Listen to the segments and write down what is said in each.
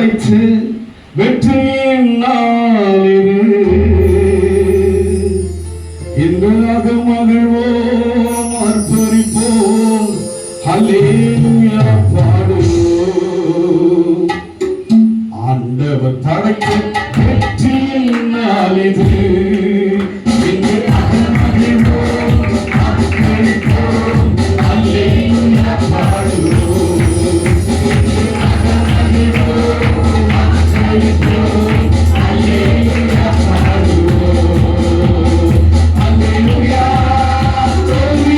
படைத்து வெற்றியின் நாளிது. இன்றாக மகிழ்வோம், அர்ப்பணிப்போம், ஹல்லேலூயா பாடுவோம். ஆண்டவர் படைத்து வெற்றியின் நாளிது. Hallelujah.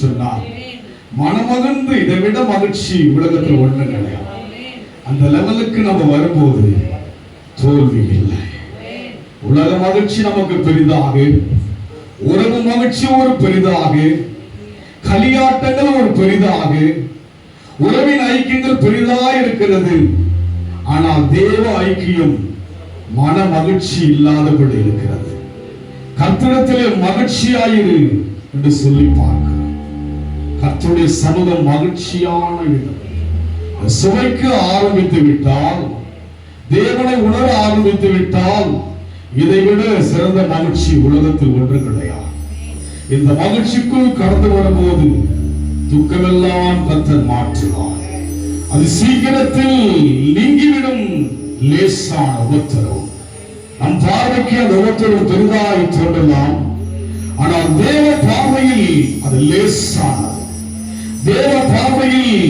சொன்னார். மனமகிழ்ந்து இதை விட மகிழ்ச்சி உலகத்தில் ஒண்ணு கிடையாது. அந்த லெவலுக்கு நம்ம வரும்போது தோல்வி இல்லை. உலக மகிழ்ச்சி நமக்கு பெரிதாக, உறவு மகிழ்ச்சி ஒரு பெரிதாக, களியாட்டங்கள் ஒரு பெரிதாக, உறவின் ஐக்கியங்கள் பெரிதாக இருக்கிறது. ஆனால் தேவ ஐக்கியம் மன மகிழ்ச்சி இல்லாதபடி இருக்கிறது. கர்த்தரிடத்திலே மகிழ்ச்சியாயிரு என்று சொல்லி பார்க்கிறோம். கர்த்தருடைய சமூகம் மகிழ்ச்சியான இடம். சுவைக்கு ஆரம்பித்து விட்டால், தேவனை உணர ஆரம்பித்து விட்டால், இதைவிட சிறந்த மகிழ்ச்சி உலகத்தில் ஒன்று கிடையாது. இந்த மகிழ்ச்சிக்குள் கடந்து வரும்போது துக்கமெல்லாம் கர்த்தர் மாற்றுவார். அது சீக்கிரத்தில் நீங்கிவிடும். லேசான உபத்திரவம் நம் பார்வைக்கு அந்த உபத்திரவம் பெரிதாய் தோன்றலாம். ஆனால் தேவ பார்வையில் அது லேசானது. தேவ பார்வையில்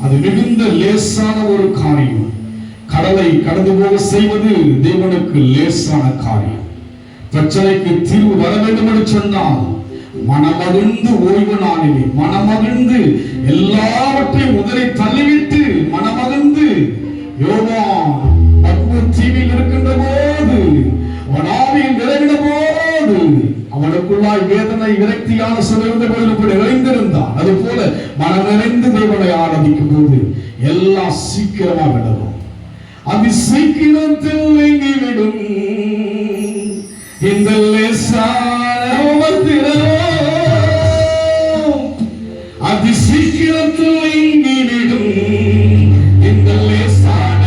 அது மிகுந்த லேசான ஒரு காரியம். கடலை கடந்து போக செய்வது தேவனுக்கு லேசான காரியம். பிரச்சனைக்கு தீர்வு வர வேண்டும் என்று சொன்னால் மனமகிழ்ந்து ஓய்வு நாளிலே மனமகிழ்ந்து எல்லாவற்றையும் உதறி தள்ளிவிட்டு மனமகிழ்ந்து யோவான் தீவில் இருக்கின்ற போது அவன் ஆவியில் நிறைந்த போது அவனுக்குள்ளாய் வேதனை விரக்தியான சொல்லிருந்த போது நிறைந்திருந்தான். அது போல மனம் நிறைந்து தேவனை ஆராதிக்கும் போது எல்லாம் சீக்கிரமா விடவும். அது சீக்கிரத்தில் நீங்கிவிடும். இந்த லேசான அது சீக்கிரத்தில் நீங்கிவிடும். இந்த லேசான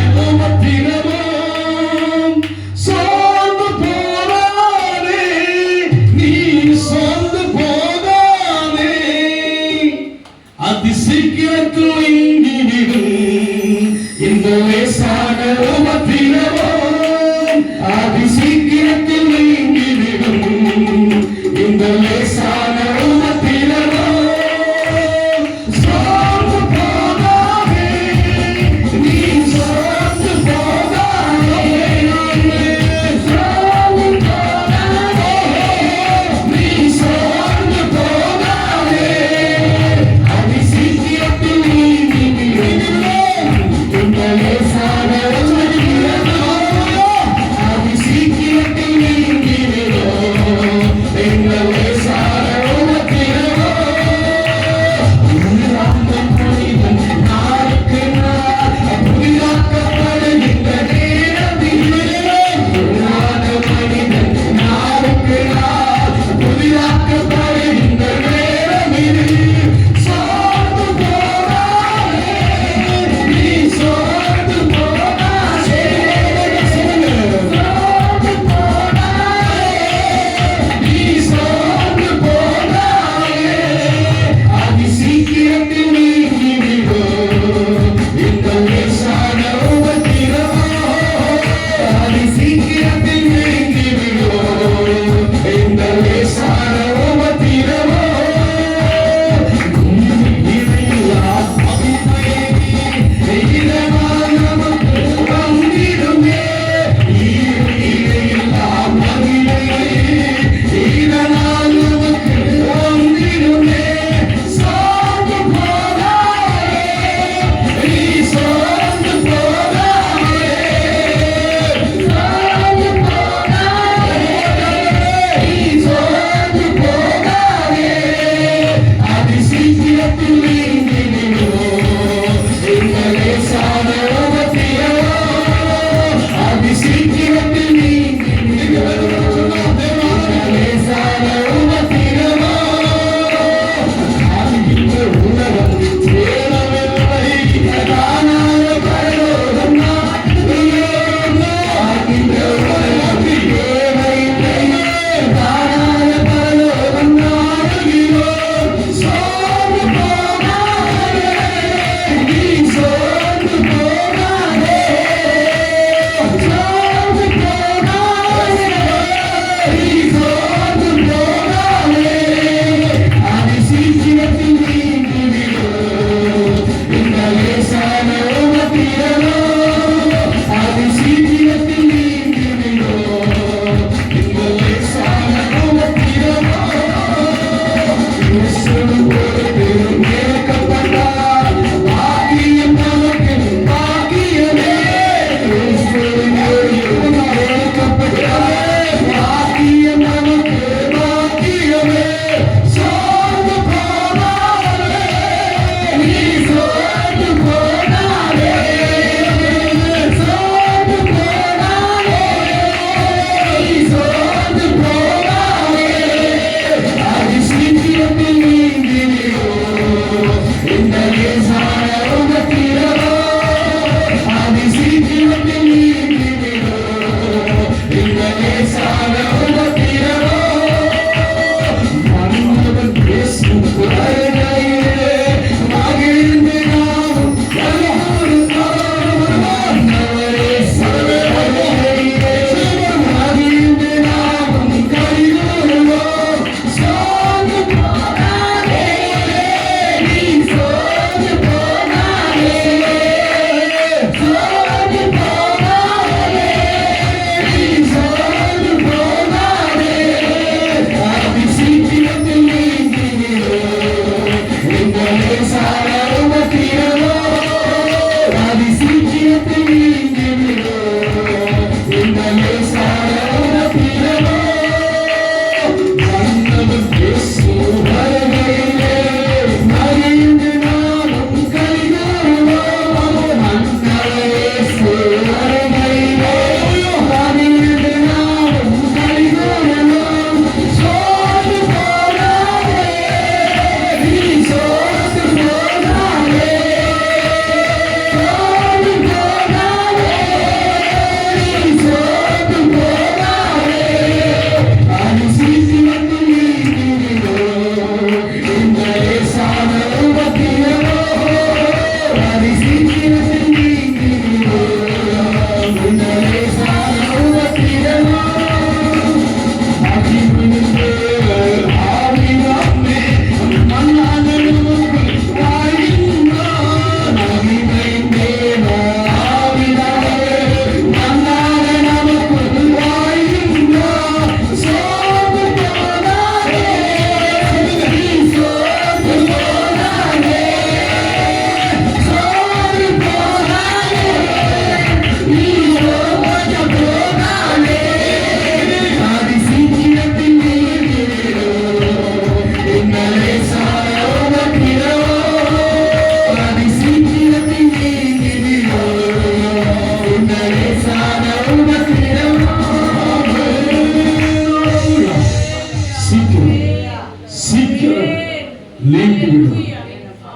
சோர்ந்து போகாதே, நீ சோர்ந்து போகாதே. அது சீக்கிரத்தில் நீங்கிவிடும். இந்த லேசான அது சீக்கிரத்தில் நீங்கிவிடும். இந்த லேசான Seeking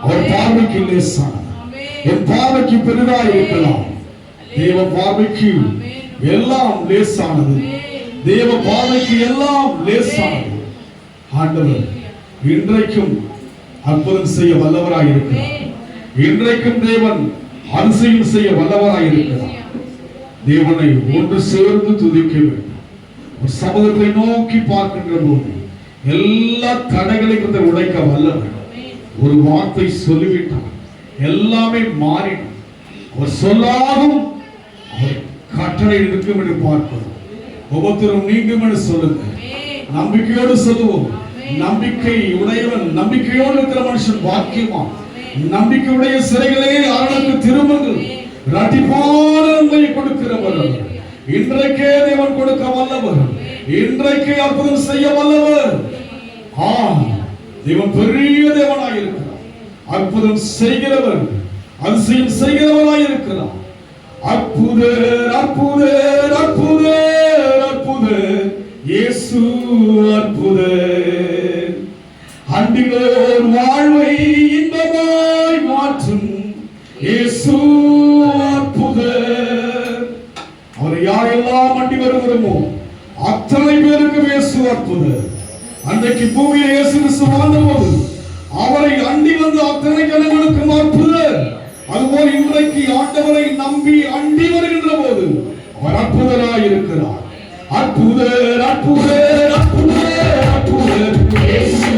அவர் பார்வைக்கு லேசானது. என் பார்வைக்கு பெரிதாக இருக்கலாம், தேவ பார்வைக்கு எல்லாம் லேசானது. தேவ பார்வைக்கு எல்லாம் லேசானது. ஆண்டவர் இன்றைக்கும் அற்புதம் செய்ய வல்லவராய் இருக்கிறார். இன்றைக்கும் தேவன் அதிசயம் செய்ய வல்லவராய் இருக்கிறார். தேவனை ஒன்று சேர்ந்து துதிக்க வேண்டும். ஒரு சமூகத்தை நோக்கி பார்க்கின்ற போது எல்லா தடைகளையும் உடைக்க வல்லவர். ஒரு வார்த்தை சொல்லிவிட்டார், எல்லாமே மாறிடும். அவர் சொல்லாகும் அவர் கட்டளை இருக்கும் என்று பார்க்கிறோம். ஒவ்வொருத்தரும் நீங்கும் என்று சொல்லுங்க. நம்பிக்கையோடு சொல்லுவோம். நம்பிக்கை உடையவன், நம்பிக்கையோடு இருக்கிற மனுஷன் பாக்கியமா. நம்பிக்கையுடைய சிறைகளே அவனுக்கு திரும்புங்கள். இரட்டிப்பான நன்மையை கொடுக்கிறவர். இன்றைக்கே தேவன் கொடுக்க வல்லவர். இன்றைக்கே அற்புதம் செய்ய வல்லவர். தேவன் பெரிய தேவனாய் இருக்கிறார். அற்புதம் செய்கிறவர், அதிசயம் செய்கிறவராய் இருக்கிறார். அற்புதர் அற்புதர் அற்புதர் அற்புதர் இயேசு அற்புதர். அண்டிலோர் வாழ்வை இன்பமாய் மாற்றும் இயேசு அற்புதர். அவர் யாரெல்லாம் அண்டி வருகிறோமோ அத்தனை பேருக்கு இயேசு அற்புதர். அன்றைக்கு பூமியில் இயேசு கிறிஸ்து வாழ்ந்தபோது அவரை அண்டி வந்து அத்தனை ஜனங்களுக்கும் அற்புதர். அதுபோல் இன்றைக்கு ஆண்டவரை நம்பி அண்டி வருகின்ற போது அவர் அற்புதராய் இருக்கிறார். அற்புதர் அற்புதர் அற்புதர் அற்புதர் இயேசு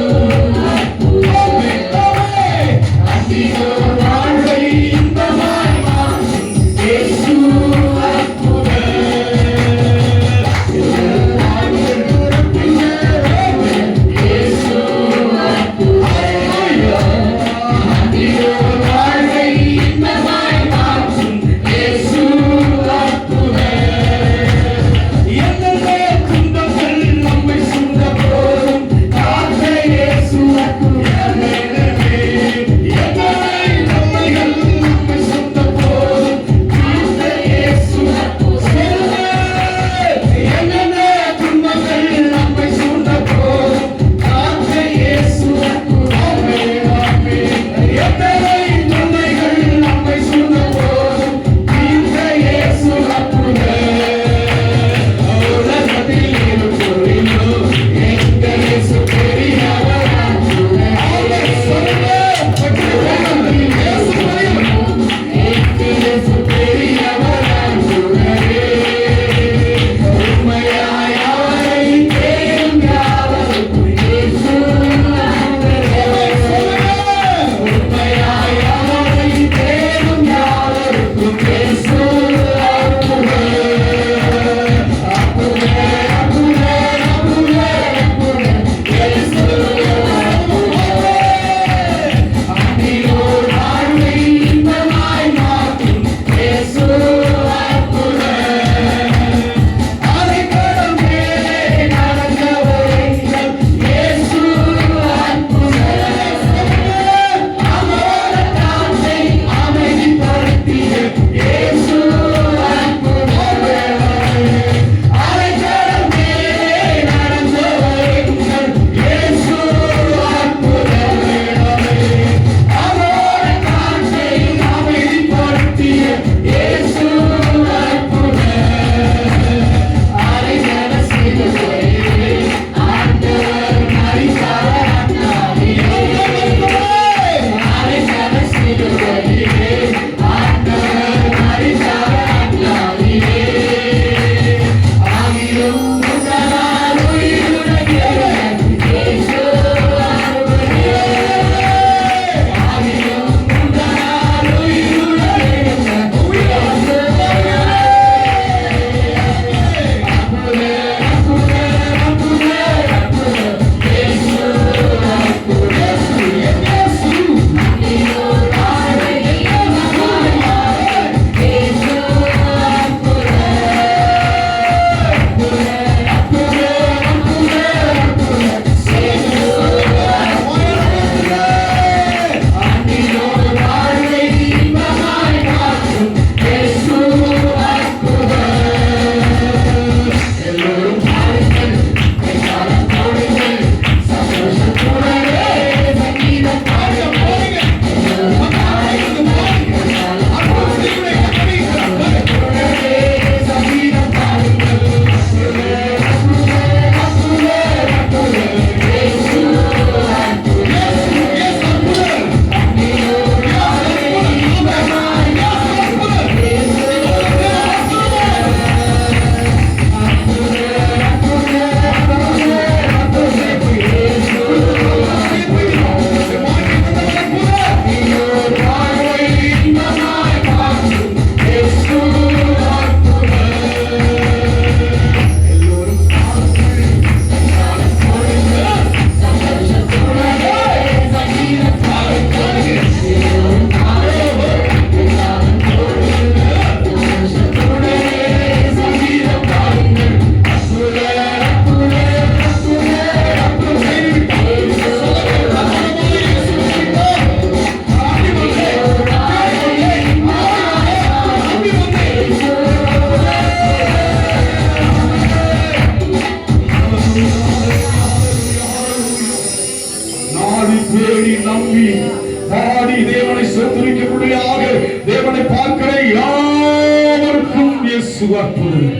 பாடி தேவனை ஸ்தோத்திரிக்கும்படியாக தேவனை பார்க்கிற யாவருக்கும் இயேசு அற்புதர்.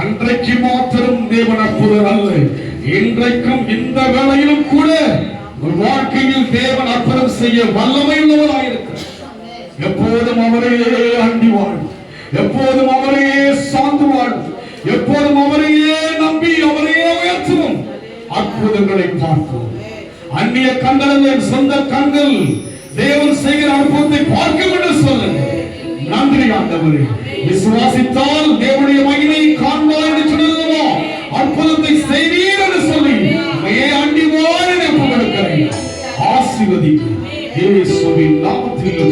அன்றைக்கு மாத்திரம் தேவன் அற்புதர் அல்ல, இன்றைக்கும் இந்த வேளையிலும் கூட வாழ்க்கையில் தேவன் அற்புதம் செய்ய வல்லமை உள்ளவராயிருக்கிறார். எப்போதும் அவரையே அண்டி வாழும், எப்போதும் அவரையே சார்ந்து வாழும், எப்போதும் அவரையே நம்பி அவரையே உயர்த்துவோம். அற்புதங்களை பார்ப்போம். அந்நிய கண்கள் சொந்த கண்கள் தேவன் செய்கிற அற்புதத்தை பார்க்கும் என்று சொல்லுங்க. நன்றி ஆண்டவரே. விசுவாசித்தால் தேவனுடைய மகிமையை காண்பார் என்று சொன்னதுமோ அற்புதத்தை செய்வீர் என்று சொல்லி அண்டி வாழ ஒப்புக்கொடுக்கிறேன். ஆசீர்வதிக்கும் இயேசுவின் நாமத்தில்.